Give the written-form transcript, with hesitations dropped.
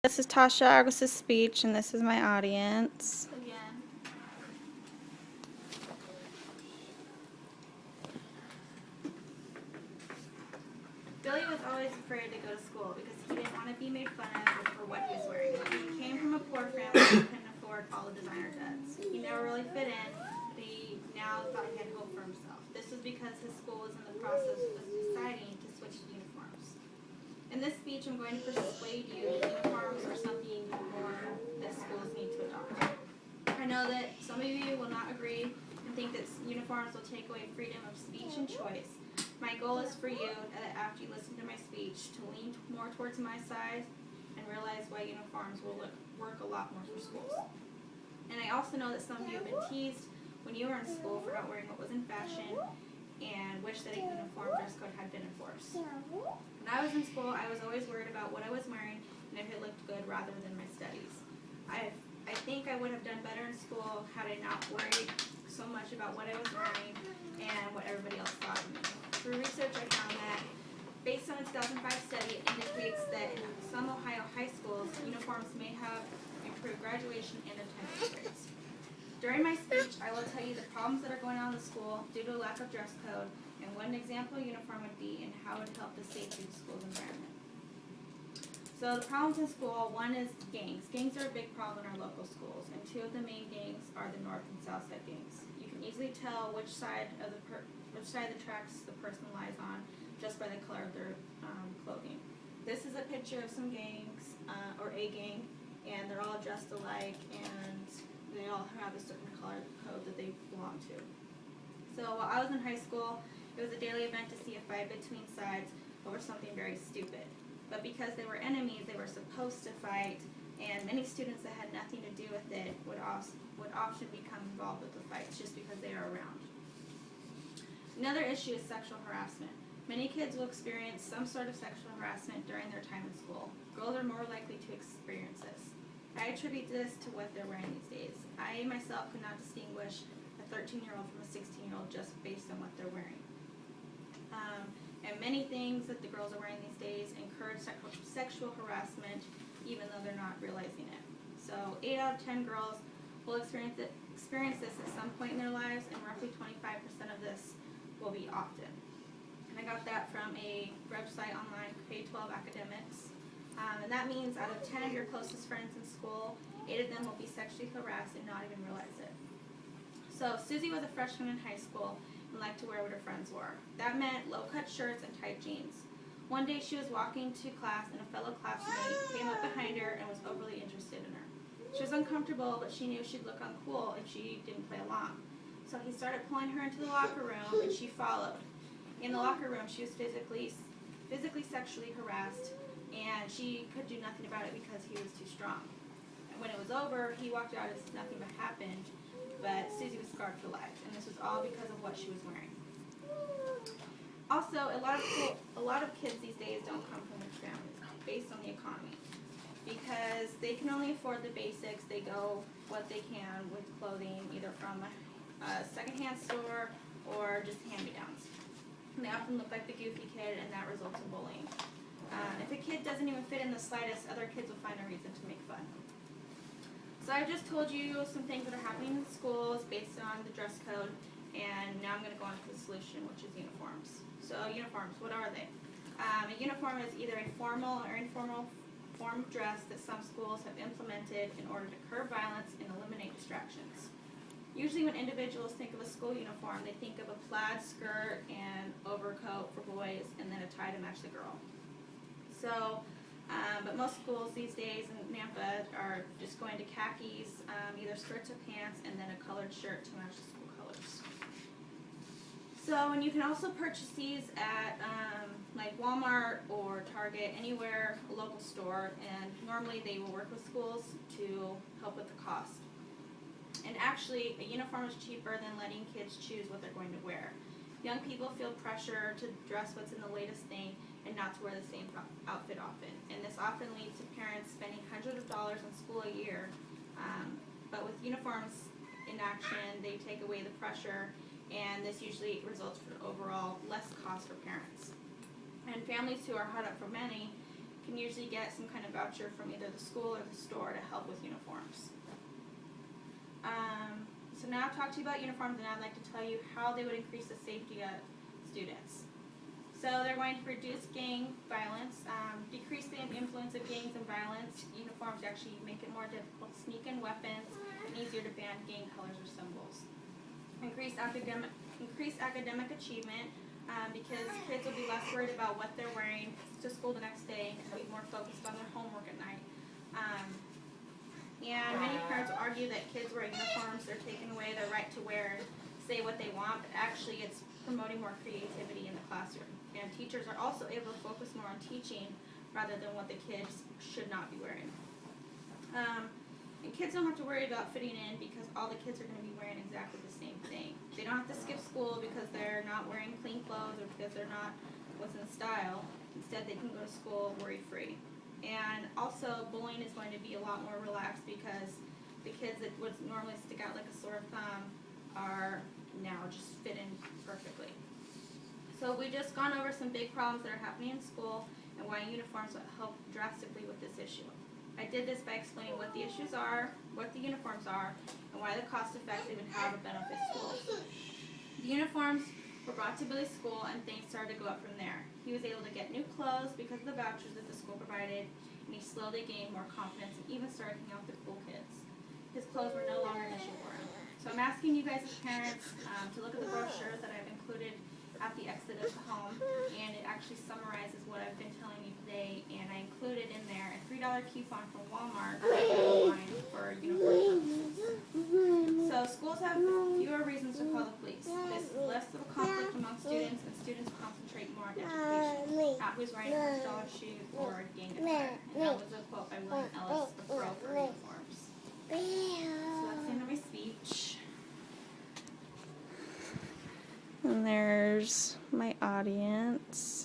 This is Tauscha Aguas' speech, and this is my audience. Again. Billy was always afraid to go to school because he didn't want to be made fun of for what he was wearing. He came from a poor family and couldn't afford all the designer goods. He never really fit in, but he now thought he had hope for himself. This was because his school was in the process of deciding to switch to uniforms. In this speech, I'm going to persuade you that uniforms are something more that schools need to adopt. I know that some of you will not agree and think that uniforms will take away freedom of speech and choice. My goal is for you, after you listen to my speech, to lean more towards my side and realize why uniforms will work a lot more for schools. And I also know that some of you have been teased when you were in school for not wearing what was in fashion and wish that a uniform dress code had been enforced. When I was in school, I was always worried about what I was wearing and if it looked good rather than my studies. I think I would have done better in school had I not worried so much about what I was wearing and what everybody else thought of me. Through research, I found that based on a 2005 study, it indicates that in some Ohio high schools, uniforms may have improved graduation and attendance rates. During my speech, I will tell you the problems that are going on in the school due to a lack of dress code and what an example uniform would be and how it would help the safety of the school's environment. So the problems in school, one is gangs. Gangs are a big problem in our local schools, and two of the main gangs are the north and south side gangs. You can easily tell which side of the tracks the person lies on just by the color of their clothing. This is a picture of some gangs, or a gang, and they're all dressed alike, and they all have a certain color code that they belong to. So while I was in high school, it was a daily event to see a fight between sides over something very stupid. But because they were enemies, they were supposed to fight, and many students that had nothing to do with it would often become involved with the fights just because they are around. Another issue is sexual harassment. Many kids will experience some sort of sexual harassment during their time in school. Girls are more likely to experience this. I attribute this to what they're wearing these days. I myself could not distinguish a 13-year-old from a 16-year-old just based on what they're wearing. And many things that the girls are wearing these days encourage sexual harassment even though they're not realizing it. So 8 out of 10 girls will experience this at some point in their lives, and roughly 25% of this will be often. And I got that from a website online, K-12 Academics. And that means out of 10 of your closest friends in school, 8 of them will be sexually harassed and not even realize it. So Susie was a freshman in high school and liked to wear what her friends wore. That meant low-cut shirts and tight jeans. One day she was walking to class and a fellow classmate came up behind her and was overly interested in her. She was uncomfortable, but she knew she'd look uncool if she didn't play along. So he started pulling her into the locker room and she followed. In the locker room, she was physically sexually harassed, and she could do nothing about it because he was too strong. And when it was over, he walked out as if nothing had happened, but Susie was scarred for life, and this was all because of what she was wearing. Also, a lot of kids these days don't come from rich families based on the economy. Because they can only afford the basics, they go what they can with clothing, either from a secondhand store or just hand-me-downs. And they often look like the goofy kid, and that results in bullying. If a kid doesn't even fit in the slightest, other kids will find a reason to make fun. So I just told you some things that are happening in schools based on the dress code, and now I'm going to go on to the solution, which is uniforms. So uniforms, what are they? A uniform is either a formal or informal form of dress that some schools have implemented in order to curb violence and eliminate distractions. Usually when individuals think of a school uniform, they think of a plaid skirt and overcoat for boys and then a tie to match the girl. So, but most schools these days in Nampa are just going to khakis, either skirts or pants, and then a colored shirt to match the school colors. So, and you can also purchase these at like Walmart or Target, anywhere, a local store, and normally they will work with schools to help with the cost. And actually, a uniform is cheaper than letting kids choose what they're going to wear. Young people feel pressure to dress what's in the latest thing and not to wear the same outfit often. And this often leads to parents spending hundreds of dollars on school a year. But with uniforms in action, they take away the pressure, and this usually results in overall less cost for parents. And families who are hard up for money can usually get some kind of voucher from either the school or the store to help with uniforms. So now I've talked to you about uniforms, and I'd like to tell you how they would increase the safety of students. So they're going to reduce gang violence, decrease the influence of gangs and violence. Uniforms actually make it more difficult to sneak in weapons, and easier to ban gang colors or symbols. Increase academic achievement, because kids will be less worried about what they're wearing to school the next day and be more focused on their homework at night. And many parents will argue that kids wearing uniforms, they're taking away their right to wear and say what they want, but actually it's promoting more creativity in the classroom. And teachers are also able to focus more on teaching rather than what the kids should not be wearing. And kids don't have to worry about fitting in because all the kids are going to be wearing exactly the same thing. They don't have to skip school because they're not wearing clean clothes or because they're not what's in style. Instead, they can go to school worry-free. And also, bullying is going to be a lot more relaxed because the kids that would normally stick out like a sore thumb are now just fit in perfectly. So we just gone over some big problems that are happening in school and why uniforms will help drastically with this issue. I did this by explaining what the issues are, what the uniforms are, and why they're cost-effective and how to benefit schools. The uniforms were brought to Billy's school, and things started to go up from there. He was able to get new clothes because of the vouchers that the school provided, and he slowly gained more confidence and even started hanging out with the cool kids. His clothes were no longer an issue for him. So I'm asking you guys as parents to look at the brochures that I've included at the exit of the home, and it actually summarizes what I've been telling you today, and I included in there a $3 coupon from Walmart for uniform purposes. So schools have fewer reasons to call the police. This is less of a conflict among students, and students concentrate more on education, not who's wearing $100 shoes or gang attire. And that was a quote by William Ellis, the pro for uniforms. So that's the end of my speech. And there's my audience.